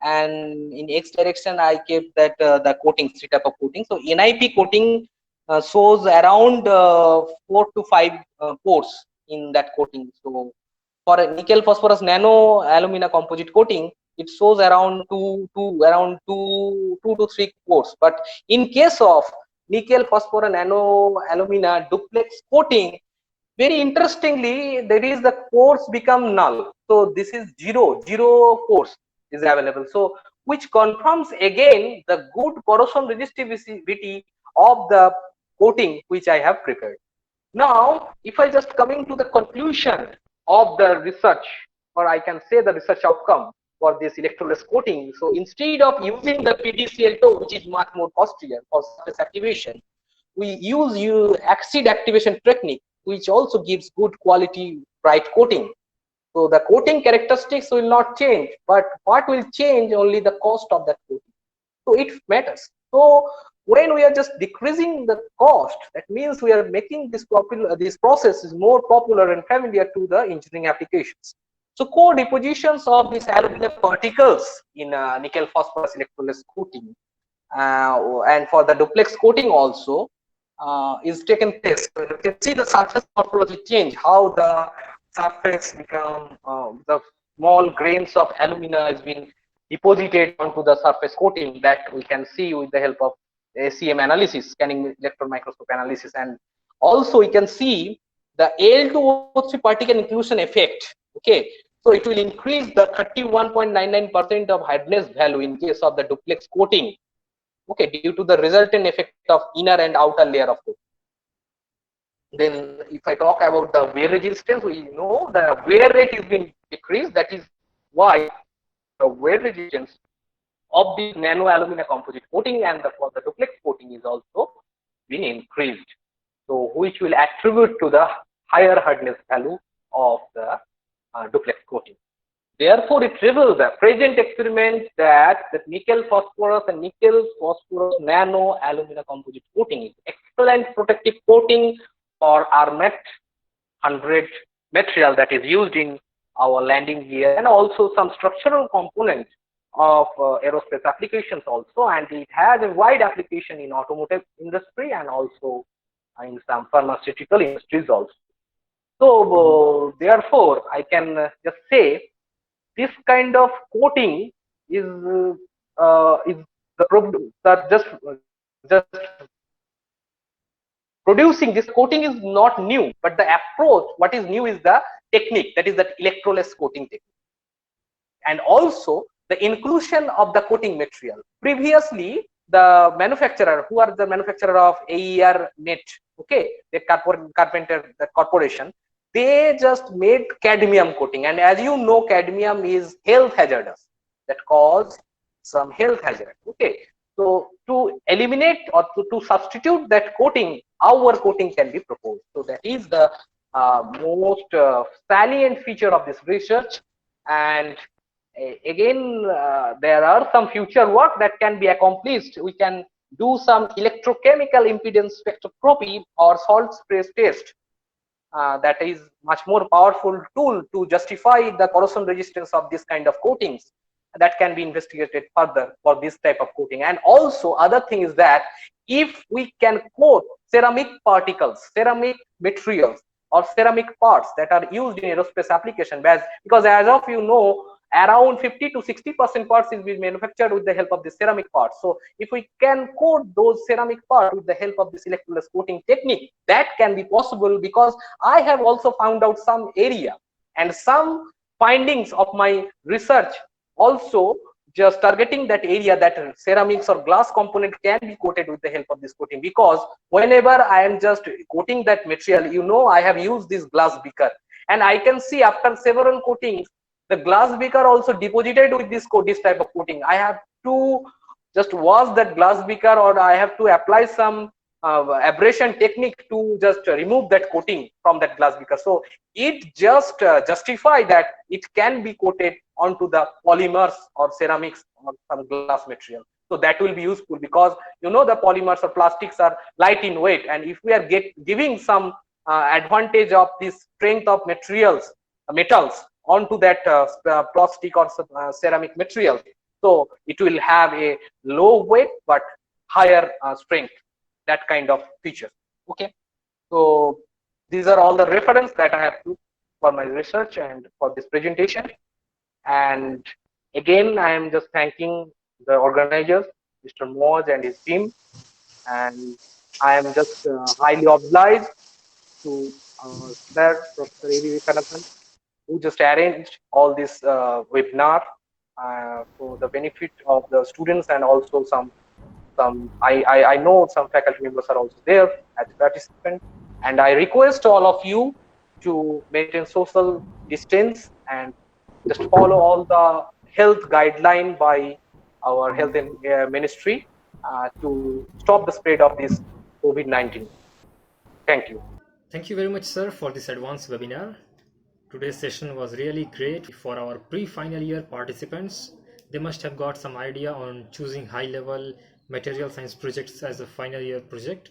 and in X direction I kept that the coating, three type of coating. So NIP coating shows around 4 to 5 pores in that coating. So for a nickel phosphorus nano alumina composite coating, it shows around two to three pores. But in case of nickel phosphorus nano alumina duplex coating, very interestingly, there is the pores become null. So this is zero pores is available. So which confirms again the good corrosion resistivity of the coating which I have prepared. Now, if I just coming to the conclusion of the research, or I can say the research outcome for this electroless coating. So instead of using the PDCl2, which is much more costlier for surface activation, we use acid activation technique, which also gives good quality bright coating. So the coating characteristics will not change, but what will change only the cost of that coating. So it matters. So when we are just decreasing the cost, that means we are making this process is more popular and familiar to the engineering applications. So core depositions of these aluminum particles in nickel phosphorus electroless coating and for the duplex coating also is taken place. So you can see the surface morphology change, how the surface become the small grains of alumina has been deposited onto the surface coating, that we can see with the help of ACM analysis, scanning electron microscope analysis. And also we can see the Al2O3 particle inclusion effect. Okay, so it will increase the 31.99% of hardness value in case of the duplex coating, okay, due to the resultant effect of inner and outer layer of coating. Then if I talk about the wear resistance, we know the wear rate is being decreased. That is why the wear resistance of this nano alumina composite coating and for the duplex coating is also been increased. So which will attribute to the higher hardness value of the duplex coating. Therefore, it reveals the present experiment that the nickel phosphorus and nickel phosphorus nano alumina composite coating is excellent protective coating for RMAT 100 material that is used in our landing gear, and also some structural components of aerospace applications also, and it has a wide application in automotive industry and also in some pharmaceutical industries also. So therefore, I can just say this kind of coating is just producing this coating is not new, but the approach, what is new is the technique, that is that electroless coating technique, and also the inclusion of the coating material. Previously, the manufacturer, who are the manufacturer of AER net, okay, the Carpenter the corporation, they just made cadmium coating, and as you know, cadmium is health hazardous, that cause some health hazard. Okay, so to eliminate or to substitute that coating, our coating can be proposed. So that is the most salient feature of this research. And again, there are some future work that can be accomplished. We can do some electrochemical impedance spectroscopy or salt spray test. That is much more powerful tool to justify the corrosion resistance of this kind of coatings, that can be investigated further for this type of coating. And also other thing is that if we can coat ceramic particles, ceramic materials or ceramic parts that are used in aerospace application, because as of you know, around 50 to 60% parts is being manufactured with the help of the ceramic parts. So if we can coat those ceramic parts with the help of this electroless coating technique, that can be possible, because I have also found out some area and some findings of my research also just targeting that area, that ceramics or glass component can be coated with the help of this coating. Because whenever I am just coating that material, you know, I have used this glass beaker, and I can see after several coatings, the glass beaker also deposited with this type of coating. I have to just wash that glass beaker, or I have to apply some abrasion technique to just remove that coating from that glass beaker. So it just justify that it can be coated onto the polymers or ceramics or some glass material. So that will be useful, because you know the polymers or plastics are light in weight, and if we are giving some advantage of this strength of metals onto that plastic or ceramic material, So it will have a low weight but higher strength, that kind of feature. Okay, so these are all the reference that I have to for my research and for this presentation. And again, I am just thanking the organizers, Mr. Moj and his team, and I am just highly obliged to Sir Professor A.V. Vikanathan, who just arranged all this webinar for the benefit of the students, and also I know some faculty members are also there as participants, and I request all of you to maintain social distance and just follow all the health guideline by our health and ministry to stop the spread of this COVID-19. Thank you. Thank you very much, sir, for this advanced webinar. Today's session was really great for our pre-final year participants. They must have got some idea on choosing high-level material science projects as a final year project.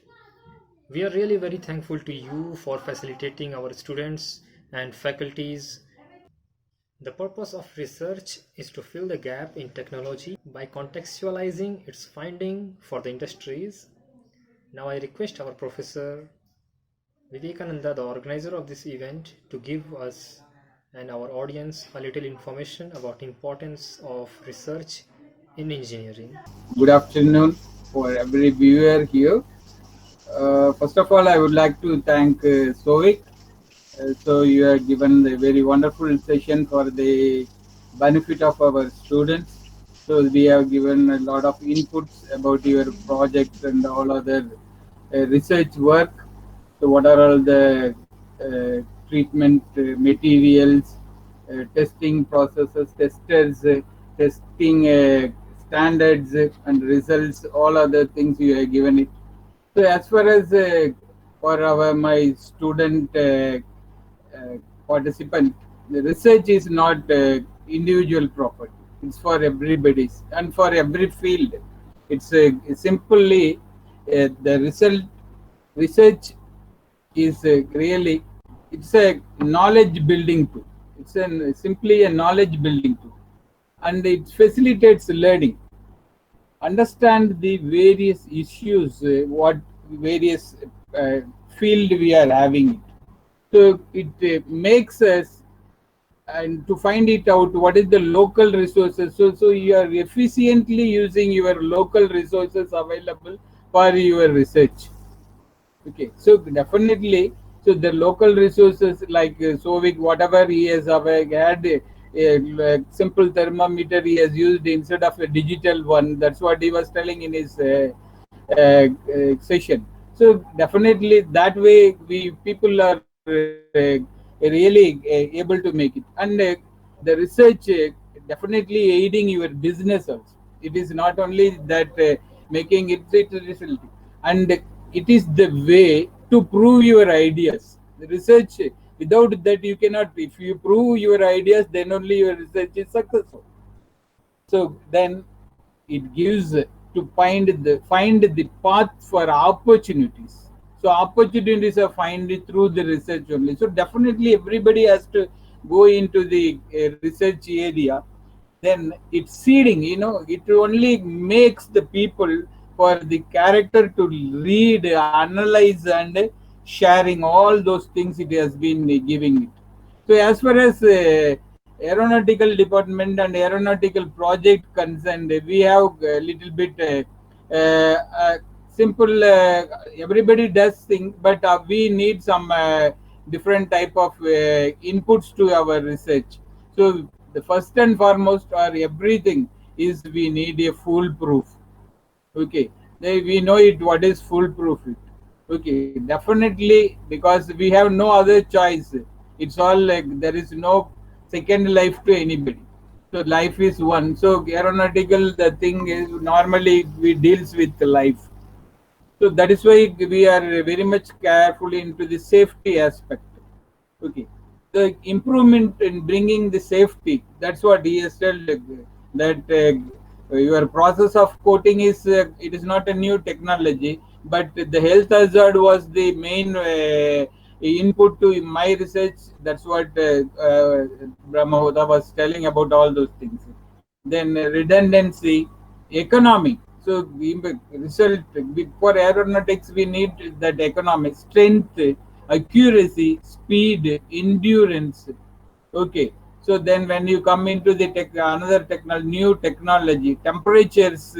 We are really very thankful to you for facilitating our students and faculties. The purpose of research is to fill the gap in technology by contextualizing its finding for the industries. Now I request our Professor Vivekananda, the organizer of this event, to give us and our audience a little information about importance of research in engineering. Good afternoon for every viewer here. First of all, I would like to thank Sovic. So you have given a very wonderful session for the benefit of our students. So we have given a lot of inputs about your project and all other research work. So what are all the treatment materials, testing processes, testers, testing standards and results, all other things you have given it. So as far as for my student participant, the research is not individual property. It's for everybody's and for every field. It's simply the research is really, it's a knowledge building tool. It's simply a knowledge building tool, and it facilitates learning. Understand the various issues, what various field we are having it. So it makes us and to find it out what is the local resources. So you are efficiently using your local resources available for your research. Okay, so definitely, so the local resources like Sovic, whatever he has had a simple thermometer he has used instead of a digital one. That's what he was telling in his session. So definitely that way we people are really able to make it, and the research definitely aiding your business also. It is not only that making it result, and it is the way to prove your ideas. The research, without that you cannot. If you prove your ideas, then only your research is successful. So then it gives to find the path for opportunities. So opportunities are found through the research only. So definitely everybody has to go into the research area. Then it's seeding, it only makes the people for the character to read, analyze, and sharing all those things it has been giving it. So as far as aeronautical department and aeronautical project concerned, we have a little bit simple. Everybody does things, but we need some different type of inputs to our research. So the first and foremost or everything is we need a foolproof. Okay, we know it. What is foolproof? It. Okay, definitely, because we have no other choice. It's all like there is no second life to anybody. So life is one. So aeronautical, the thing is normally we deals with life. So that is why we are very much careful into the safety aspect. Okay, the improvement in bringing the safety. That's what he has told, that your process of coating is it is not a new technology, but the health hazard was the main input to my research. That's what Brahma Hoda was telling about all those things. then redundancy, economy. So result for aeronautics we need that economy, strength, accuracy, speed, endurance. Okay. So then when you come into the another new technology, temperatures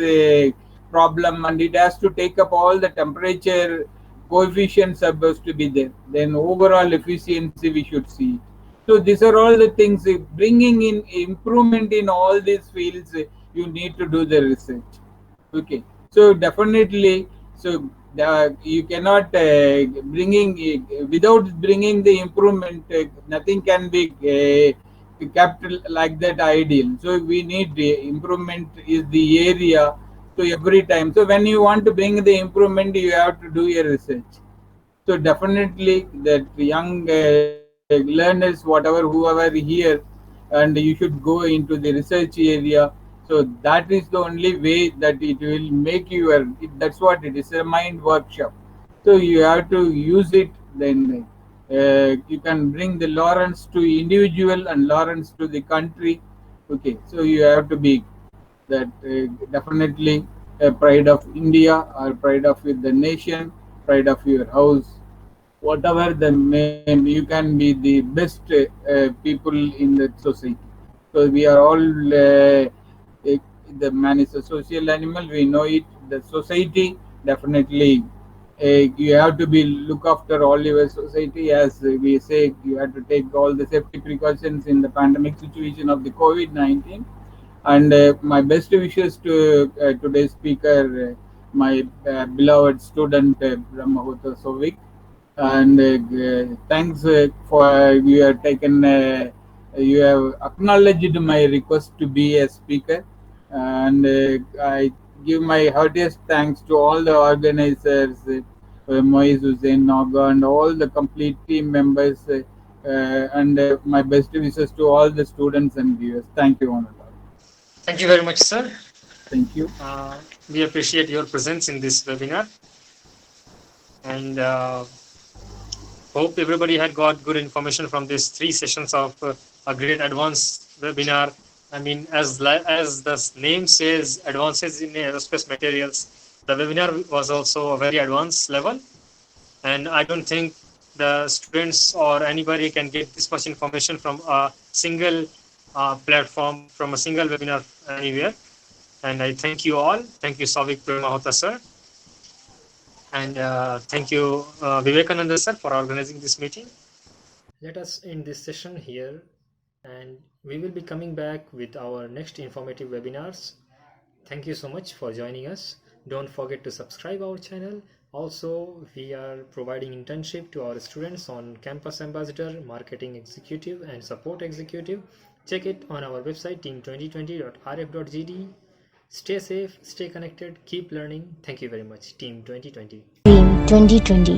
problem, and it has to take up all the temperature coefficients supposed to be there. Then overall efficiency we should see. So these are all the things bringing in improvement in all these fields. You need to do the research. Okay, so definitely, so you cannot bringing without bringing the improvement, nothing can be kept like that ideal. So we need improvement is the area. So every time, so when you want to bring the improvement, you have to do your research. So definitely that young learners, whatever, whoever here, and you should go into the research area. So that is the only way that it will make you. That's what it is, a mind workshop. So you have to use it. Then you can bring the Lawrence to individual and Lawrence to the country. Okay, so you have to be that definitely a pride of India or pride of the nation, pride of your house, whatever the name, you can be the best people in the society. So we are all the man is a social animal. We know it. The society definitely. You have to be look after all your society, as we say. You have to take all the safety precautions in the pandemic situation of the COVID-19. And my best wishes to today's speaker, my beloved student Brahmahota Sovik. And thanks for you have taken, you have acknowledged my request to be a speaker. And I give my heartiest thanks to all the organizers, Moiz Hussain Naga, and all the complete team members. And my best wishes to all the students and viewers. Thank you, Honorable. Thank you very much, sir. Thank you. We appreciate your presence in this webinar, and hope everybody had got good information from these 3 sessions of a great advanced webinar. I mean, as the name says, advances in aerospace materials, the webinar was also a very advanced level, and I don't think the students or anybody can get this much information from a single platform, from a single webinar anywhere. And I thank you all. Thank you, Souvik Mahota sir. And thank you, Vivekananda sir, for organizing this meeting. Let us end this session here, and we will be coming back with our next informative webinars. Thank you so much for joining us. Don't forget to subscribe our channel. Also, we are providing internship to our students on Campus Ambassador, Marketing Executive, and Support Executive. Check it on our website, team2020.rf.gd. Stay safe, stay connected, keep learning. Thank you very much, Team 2020. Team 2020.